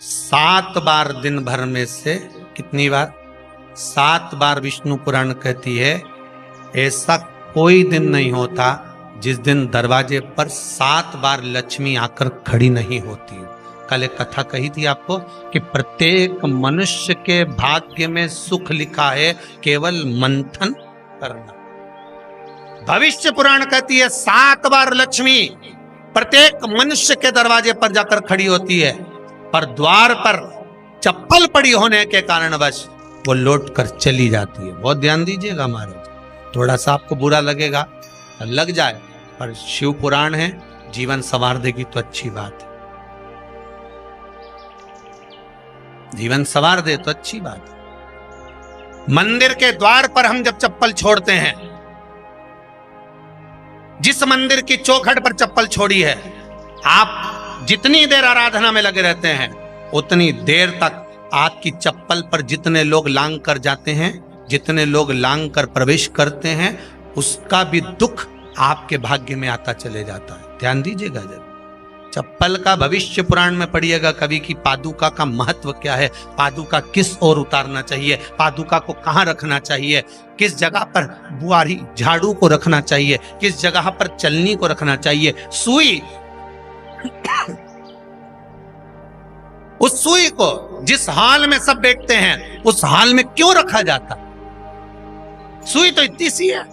7 बार दिन भर में से कितनी बार? 7 बार विष्णु पुराण कहती है ऐसा कोई दिन नहीं होता जिस दिन दरवाजे पर 7 बार लक्ष्मी आकर खड़ी नहीं होती। कल एक कथा कही थी आपको कि प्रत्येक मनुष्य के भाग्य में सुख लिखा है, केवल मंथन करना। भविष्य पुराण कहती है 7 बार लक्ष्मी प्रत्येक मनुष्य के दरवाजे पर जाकर खड़ी होती है, पर द्वार पर चप्पल पड़ी होने के कारणवश वो लौट कर चली जाती है। बहुत ध्यान दीजिएगा महाराज, थोड़ा सा आपको बुरा लगेगा, लग जाए, पर शिव पुराण है, जीवन संवार देगी तो अच्छी बात है, जीवन संवार दे तो अच्छी बात है। मंदिर के द्वार पर हम जब चप्पल छोड़ते हैं, जिस मंदिर की चौखट पर चप्पल छोड़ी है, आप जितनी देर आराधना में लगे रहते हैं उतनी देर तक आपकी चप्पल पर जितने लोग लांग कर जाते हैं, जितने लोग लांग कर प्रवेश करते हैं, उसका भी दुख आपके भाग्य में आता चले जाता है। ध्यान दीजिएगा जरा, चप्पल का भविष्य पुराण में पढ़िएगा कवि की पादुका का महत्व क्या है, पादुका किस ओर उतारना चाहिए, पादुका को कहां रखना चाहिए, किस जगह पर बुआरी झाड़ू को रखना चाहिए, किस जगह पर चलनी को रखना चाहिए, सुई उस सुई को जिस हाल में सब बैठते हैं उस हाल में क्यों रखा जाता? सुई तो इतनी सी है,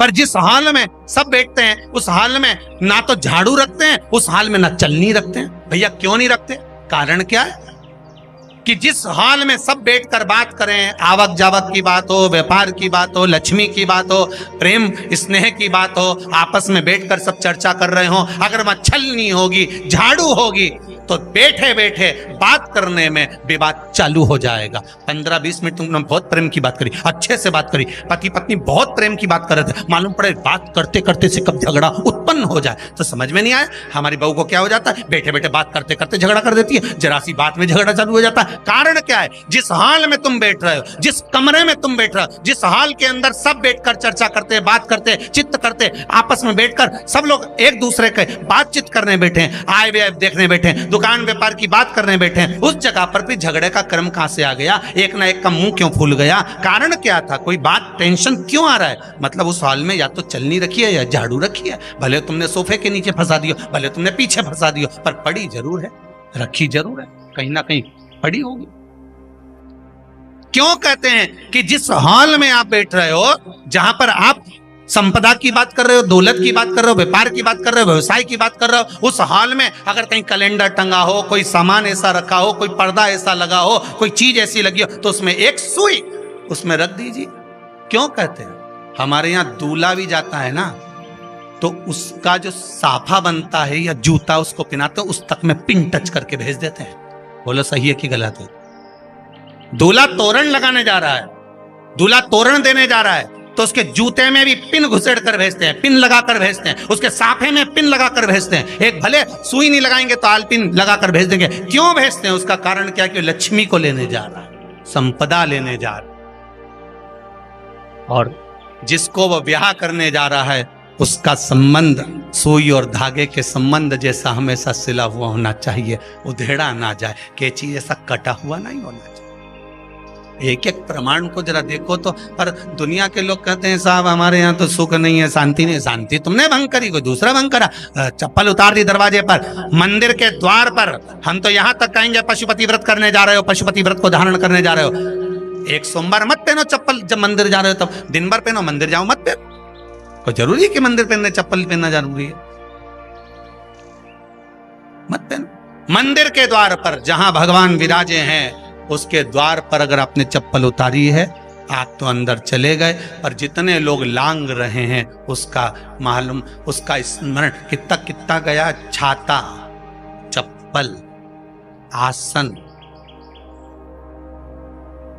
पर जिस हाल में सब बैठते हैं उस हाल में ना तो झाड़ू रखते हैं, उस हाल में ना चलनी रखते हैं। भैया क्यों नहीं रखते? कारण क्या है कि जिस हाल में सब बैठकर बात करें, आवक जावक की बात हो, व्यापार की बात हो, लक्ष्मी की बात हो, प्रेम स्नेह की बात हो, आपस में बैठकर सब चर्चा कर रहे हो, अगर वहां छलनी होगी, झाड़ू होगी, तो बैठे बैठे बात करने में विवाद चालू हो जाएगा। 15-20 मिनट तुमने बहुत प्रेम की बात करी, अच्छे से बात करी, पति पत्नी बहुत प्रेम की बात कर रहे थे, मालूम पड़े बात करते करते से कब झगड़ा उत्पन्न हो जाए तो समझ में नहीं आया। हमारी बहू को क्या हो जाता है, बैठे बैठे बात करते करते झगड़ा कर देती है, जरा सी बात में झगड़ा चालू हो जाता है। कारण क्या है? जिस हाल में तुम बैठ रहे हो, जिस कमरे में तुम बैठ रहे हो, जिस हाल के अंदर सब बैठकर चर्चा करते, बात करते, चित्त करते, आपस में बैठकर सब लोग एक दूसरे के बातचीत करने बैठे हैं, आए व्यय देखने बैठे हैं, दुकान व्यापार की बात करने बैठे हैं, उस जगह पर भी झगड़े का क्रम कहां से आ गया? एक ना एक का मुंह क्यों फूल गया? कारण क्या था? कोई बात टेंशन क्यों आ रहा है? मतलब उस हाल में या तो चलनी रखी है या झाड़ू रखी है, भले तुमने सोफे के नीचे फंसा दियो, भले तुमने पीछे फंसा दियो, पर पड़ी जरूर है, रखी जरूर है, कहीं ना कहीं पड़ी होगी। क्यों कहते हैं कि जिस हाल में आप बैठ रहे हो, जहां पर आप संपदा की बात कर रहे हो, दौलत की बात कर रहे हो, व्यापार की बात कर रहे हो, व्यवसाय की बात कर रहे हो, उस हाल में अगर कहीं कैलेंडर टंगा हो, कोई सामान ऐसा रखा हो, कोई पर्दा ऐसा लगा हो, कोई चीज ऐसी लगी हो, तो उसमें एक सुई उसमें रख दीजिए। क्यों कहते हैं? हमारे यहाँ दूल्हा भी जाता है ना, तो उसका जो साफा बनता है या जूता उसको पहनाते हैं, उस तक में पिन टच करके भेज देते हैं। बोलो सही है कि गलत है? दूल्हा तोरण लगाने जा रहा है, दूल्हा तोरण देने जा रहा है, तो उसके जूते में भी पिन घुसेड़ कर भेजते हैं, पिन लगाकर भेजते हैं, उसके साफे में पिन लगाकर भेजते हैं। एक भले सुई नहीं लगाएंगे तो आलपिन लगाकर भेज देंगे। क्यों भेजते हैं? उसका कारण क्या? कि लक्ष्मी को लेने जा रहा है, संपदा लेने जा रहा है, और जिसको वो ब्याह करने जा रहा है उसका संबंध सुई और धागे के संबंध जैसा हमेशा सिला हुआ होना चाहिए, उधेड़ा ना जाए, कैंची ऐसा कटा हुआ नहीं होना चाहिए। एक एक प्रमाण को जरा देखो तो। पर दुनिया के लोग कहते हैं साहब हमारे यहाँ तो सुख नहीं है, शांति नहीं। शांति तुमने भंग करी, कोई दूसरा भंग करा। चप्पल उतार दी दरवाजे पर, मंदिर के द्वार पर। हम तो यहाँ तक कहेंगे पशुपति व्रत करने जा रहे हो, पशुपति व्रत को धारण करने जा रहे हो, एक सोमवार मत पहनो चप्पल, जब मंदिर जा रहे हो तब दिन भर पहनो, मंदिर जाओ मत पहनो। कोई जरूरी है कि मंदिर पहनने चप्पल पहनना जरूरी है? मत पहनो। मंदिर के द्वार पर जहां भगवान विराजे हैं उसके द्वार पर अगर आपने चप्पल उतारी है, आप तो अंदर चले गए, पर जितने लोग लांग रहे हैं उसका मालूम, उसका स्मरण कितना कितना गया। छाता, चप्पल, आसन,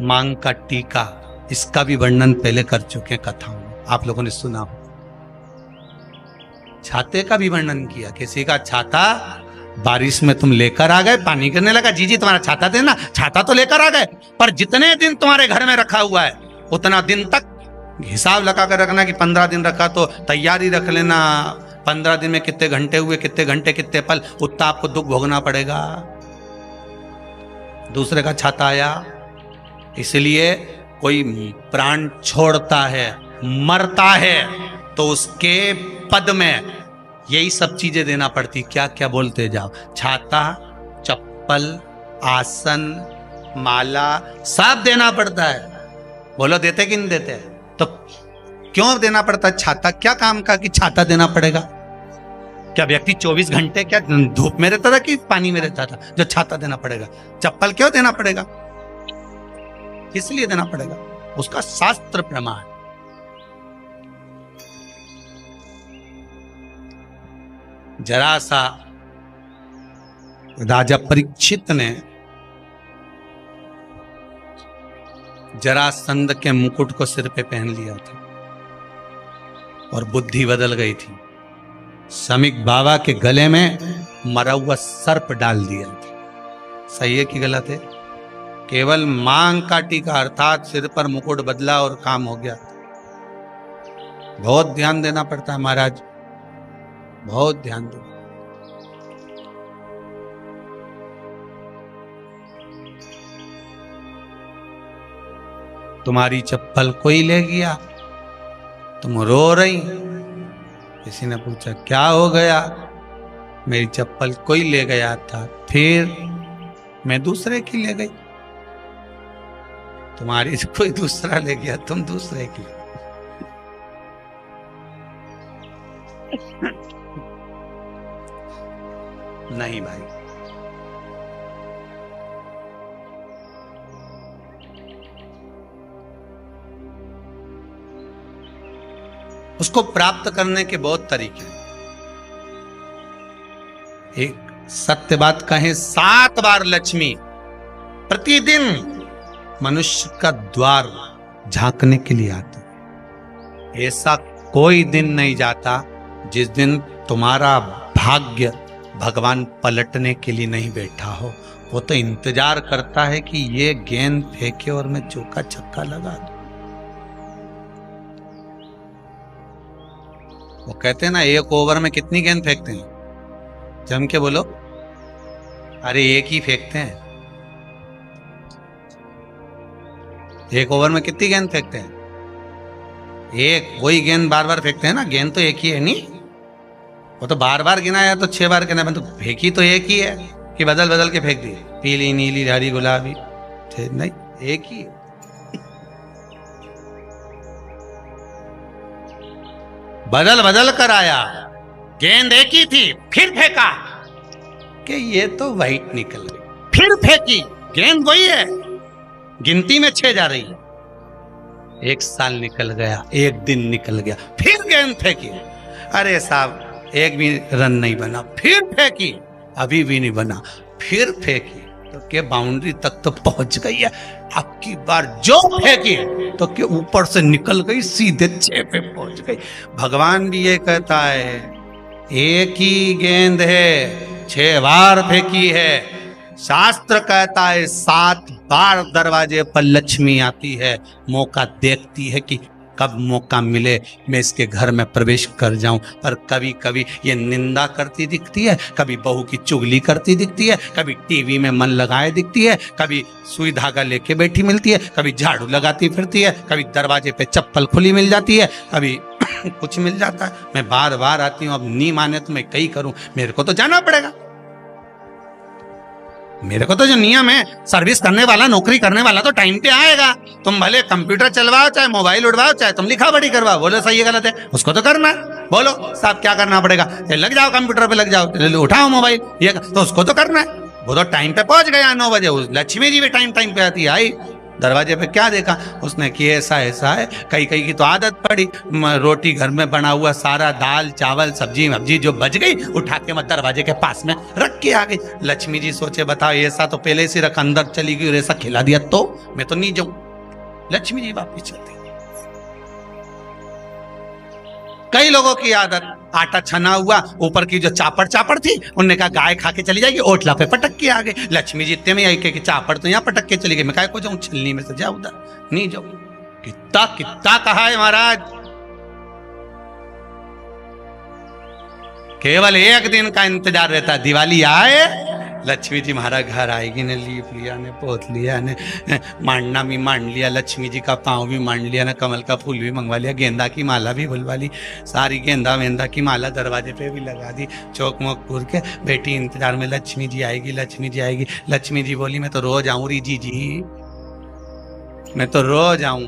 मांग का टीका, इसका भी वर्णन पहले कर चुके हैं कथाओं में, आप लोगों ने सुना हो। छाते का भी वर्णन किया। किसी का छाता बारिश में तुम लेकर आ गए, पानी गिरने लगा, जी जी तुम्हारा छाता देना, छाता तो लेकर आ गए, पर जितने दिन तुम्हारे घर में रखा हुआ है उतना दिन तक हिसाब लगा कर रखना कि 15 दिन रखा तो तैयारी रख लेना, 15 दिन में कितने घंटे हुए, कितने घंटे कितने पल, उतना आपको दुख भोगना पड़ेगा। दूसरे का छाता आया। इसलिए कोई प्राण छोड़ता है, मरता है, तो उसके पद में यही सब चीजें देना पड़ती। क्या क्या बोलते जाओ, छाता, चप्पल, आसन, माला, सब देना पड़ता है। बोलो देते कि नहीं देते? तो क्यों देना पड़ता है? छाता क्या काम का कि छाता देना पड़ेगा? क्या व्यक्ति 24 घंटे क्या धूप में रहता था कि पानी में रहता था जो छाता देना पड़ेगा? चप्पल क्यों देना पड़ेगा? इसलिए देना पड़ेगा, उसका शास्त्र प्रमाण। जरा सा राजा परीक्षित ने जरासंध के मुकुट को सिर पे पहन लिया था और बुद्धि बदल गई थी। समीक बाबा के गले में मरा हुआ सर्प डाल दिया था। सही है कि गलत है? केवल मांग काटी का अर्थात सिर पर मुकुट बदला और काम हो गया। बहुत ध्यान देना पड़ता है महाराज, बहुत ध्यान दो। तुम्हारी चप्पल कोई ले गया, तुम रो रही। किसी ने पूछा क्या हो गया? मेरी चप्पल कोई ले गया था, फिर मैं दूसरे की ले गई। तुम्हारी कोई दूसरा ले गया, तुम दूसरे की। नहीं भाई, उसको प्राप्त करने के बहुत तरीके हैं। एक सत्य बात कहें, 7 बार लक्ष्मी प्रतिदिन मनुष्य का द्वार झांकने के लिए आती है। ऐसा कोई दिन नहीं जाता जिस दिन तुम्हारा भाग्य भगवान पलटने के लिए नहीं बैठा हो। वो तो इंतजार करता है कि ये गेंद फेंके और मैं चौका छक्का लगा दूं। वो कहते हैं ना, 1 ओवर में कितनी गेंद फेंकते हैं? जम के बोलो। अरे 1 ही फेंकते हैं। 1 ओवर में कितनी गेंद फेंकते हैं? 1। वही गेंद बार बार फेंकते हैं ना, गेंद तो 1 ही है। नहीं, वो तो बार बार गिनाया तो 6 बार गिना, तो फेंकी तो 1 ही है कि बदल बदल के फेंक दी, पीली नीली हरी गुलाबी? नहीं, 1 ही है। बदल बदल कर आया, गेंद 1 ही थी, फिर फेंका कि ये तो वाइट निकल गई, फिर फेंकी, गेंद वही है, गिनती में 6 जा रही है। 1 साल निकल गया, 1 दिन निकल गया, फिर गेंद फेंकी। अरे साहब 1 भी रन नहीं बना, फिर फेंकी, अभी भी नहीं बना, फिर फेंकी तो के बाउंड्री तक तो पहुंच गई है। अब की बार जो फेंकी तो के ऊपर से निकल गई, सीधे 6 पे पहुंच गई। भगवान भी ये कहता है, 1 ही गेंद है, 6 बार फेंकी है। शास्त्र कहता है 7 बार दरवाजे पर लक्ष्मी आती है, मौका देखती है कि कब मौका मिले मैं इसके घर में प्रवेश कर जाऊं। पर कभी कभी ये निंदा करती दिखती है, कभी बहू की चुगली करती दिखती है, कभी टीवी में मन लगाए दिखती है, कभी सुई धागा लेके बैठी मिलती है, कभी झाड़ू लगाती फिरती है, कभी दरवाजे पे चप्पल खुली मिल जाती है, कभी कुछ मिल जाता है। मैं बार बार आती हूँ, अब नहीं माने तो मैं कई करूं, मेरे को तो जाना पड़ेगा। मेरे को तो जो नियम है, सर्विस करने वाला, नौकरी करने वाला तो टाइम पे आएगा। तुम भले कंप्यूटर चलवाओ, चाहे मोबाइल उड़वाओ, चाहे तुम लिखा पढ़ी करवाओ, बोलो सही है गलत है, उसको तो करना है। बोलो साहब क्या करना पड़ेगा? लग जाओ कंप्यूटर पे, लग जाओ, उठाओ मोबाइल, ये तो उसको तो करना है। वो तो टाइम पे पहुंच गया 9 बजे। लक्ष्मी जी भी टाइम पे आती है। आई दरवाजे पे क्या देखा उसने कि ऐसा ऐसा है। कई की तो आदत पड़ी, रोटी घर में बना हुआ सारा दाल चावल सब्जी वब्जी जो बच गई उठा के मैं दरवाजे के पास में रख के आ गई। लक्ष्मी जी सोचे बताओ, ऐसा तो पहले से रख, अंदर चली गई और ऐसा खिला दिया तो मैं तो नहीं जाऊं। लक्ष्मी जी वापिस चलती। कई लोगों की आदत, आटा छना हुआ, ऊपर की जो चापड़ थी, उनने कहा गाय खा के चली जाएगी, ओटला पे पटक के आ गए। लक्ष्मी जी इतने में आई कि चापड़ तो यहाँ पटक के चली गई, मैं काय को जाऊं, छिलनी में से जा उधर नहीं जाऊं। कितना कितना कहा है महाराज। केवल 1 दिन का इंतजार रहता है, दिवाली आए लक्ष्मी जी हमारा घर आएगी ने, लीप लिया ने, पोत लिया ने, मांडना भी मांड लिया, लक्ष्मी जी का पाँव भी मांड लिया ना, कमल का फूल भी मंगवा लिया, गेंदा की माला भी बुलवा ली, सारी गेंदा वेंदा की माला दरवाजे पे भी लगा दी, चौक मोक पूर के बेटी इंतजार में, लक्ष्मी जी आएगी, लक्ष्मी जी आएगी। लक्ष्मी जी बोली मैं तो रोज आऊं री जी, मैं तो रोज आऊं,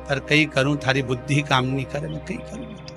पर कई करूं थारी बुद्धि काम नहीं करे, मैं कई करूं।